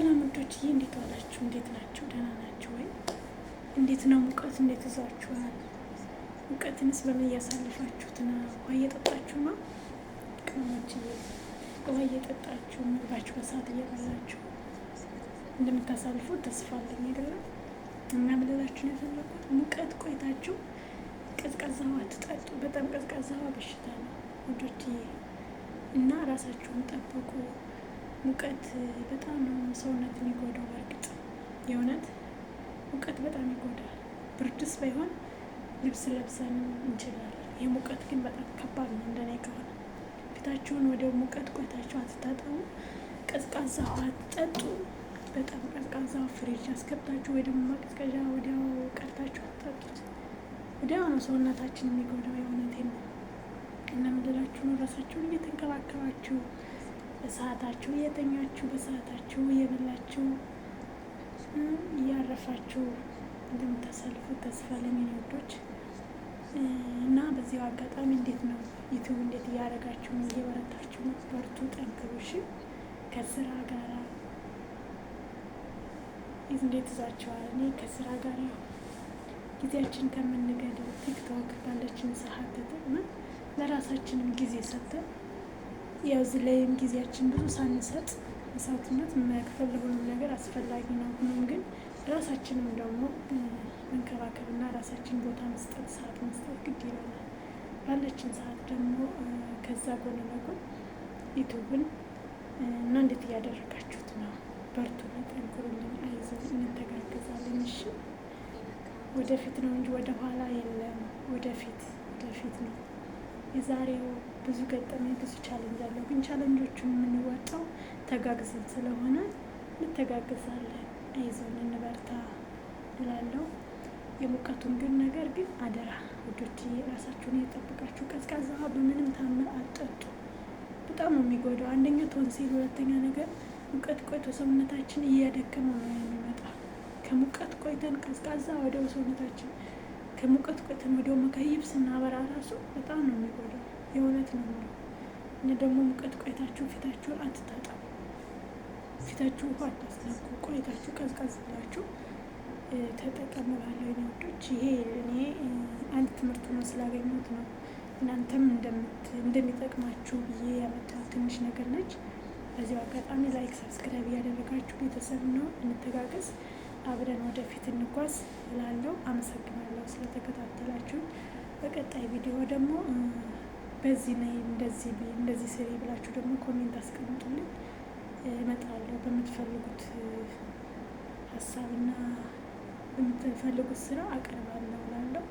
ሰላም ውዶችዬ፣ እንዴት ዋላችሁ? እንዴት ናችሁ? ደህና ናችሁ ወይ? እንዴት ነው ሙቀት? እንዴት ይዟችኋል? ሙቀትንስ በምን እያሳለፋችሁት ነው? ውሃ እየጠጣችሁ ነው? ቅመሞችዬ ውሃ እየጠጣችሁ ምግባችሁ በሰዓት እየበላችሁ እንደምታሳልፉት ተስፋ አለኝ አይደለም? እና ምንላችሁ ነው የፈለኩት፣ ሙቀት ቆይታችሁ ቀዝቃዛ ውሃ አትጠጡ። በጣም ቀዝቃዛ ውሃ በሽታ ነው ውዶችዬ፣ እና ራሳችሁን ጠብቁ። ሙቀት በጣም ነው ሰውነት የሚጎዳው። በእርግጥ የእውነት ሙቀት በጣም ይጎዳል። ብርድስ ባይሆን ልብስ ለብሰን እንችላለን። ይህ ሙቀት ግን በጣም ከባድ ነው። እንደኔ ከሆነ ፊታችሁን ወደ ሙቀት ቆይታችሁ አትታጠቡ፣ ቀዝቃዛ ውሃ አትጠጡ። በጣም ቀዝቃዛ ፍሪጅ አስገብታችሁ ወይ ደግሞ ማቀዝቀዣ ወዲያው ቀርታችሁ አትጠጡት። ወዲያው ነው ሰውነታችን የሚጎዳው። የእውነቴን ነው። እና ምንድላችሁ ነው ራሳችሁን እየተንከባከባችሁ በሰዓታችሁ እየተኛችሁ በሰዓታችሁ እየበላችሁ እያረፋችሁ እንደምታሳልፉት ተስፋ አለኝ ወዶች። እና በዚያው አጋጣሚ እንዴት ነው ዩቲዩብ እንዴት እያደረጋችሁ ነው? እየበረታችሁ ነው? በርቱ፣ ጠንክሩ። እሺ ከስራ ጋራ እንዴት ይዛችኋል? እኔ ከስራ ጋር ጊዜያችን ከምንገድል ቲክቶክ ባለችን ሰዓት ተጠቅመን ለራሳችንም ጊዜ ሰጥተን ያው እዚህ ላይም ጊዜያችን ብዙ ሳንሰጥ መስዋዕትነት መክፈል ለሁሉም ነገር አስፈላጊ ነው። ሆኖም ግን ራሳችንም ደግሞ መንከባከብና ራሳችን ቦታ መስጠት፣ ሰዓት መስጠት ግድ ይለናል። ባለችን ሰዓት ደግሞ ከዛ ጎን ለጎን ዩቱብን እና እንዴት እያደረጋችሁት ነው? በርቱ፣ ጠንክሩልኝ፣ አይዞን፣ እንተጋገዛለን። እሺ ወደፊት ነው እንጂ ወደ ኋላ የለም። ወደፊት ነው። የዛሬው ብዙ ገጠመኝ ብዙ ቻለንጅ አለው። ግን ቻለንጆቹን የምንወጣው ተጋግዘን ስለሆነ እንተጋገዛለን። አይዞን፣ እንበርታ እላለሁ። የሙቀቱን ግን ነገር ግን አደራ ውዶች ራሳችሁን እየጠበቃችሁ ቀዝቃዛ በምንም ታምር አትጠጡ። በጣም ነው የሚጎዳው። አንደኛ ቶንሲል፣ ሁለተኛ ነገር ሙቀት ቆይቶ ሰውነታችን እያደከመ ነው የሚመጣ። ከሙቀት ቆይተን ቀዝቃዛ ወዲያው ሰውነታችን ከሙቀት ቆይተን ወዲያው መካይብ ስናበራ ራሱ በጣም ነው የሚጎዳው። የእውነት ነው ነው። እና ደግሞ ሙቀት ቆይታችሁ ፊታችሁን አትታጠቡ። ፊታችሁ ውሃ አታስነኩ። ቆይታችሁ ቀዝቃዝ ብላችሁ ተጠቀሙ ባለው ወዶች። ይሄ እኔ አንድ ትምህርት ነው ስላገኘሁት ነው። እናንተም እንደሚጠቅማችሁ ብዬ ያመጣሁት ትንሽ ነገር ነች። በዚሁ አጋጣሚ ላይክ፣ ሰብስክራይብ እያደረጋችሁ ቤተሰብ ነው እንተጋገዝ፣ አብረን ወደፊት እንጓዝ እላለሁ። አመሰግናለሁ ስለተከታተላችሁ። በቀጣይ ቪዲዮ ደግሞ በዚህ ነይ እንደዚህ ስሪ ብላችሁ ደግሞ ኮሜንት አስቀምጡልኝ። እመጣለሁ በምትፈልጉት ሀሳብና በምትፈልጉት ስራ አቀርባለሁ እላለሁ።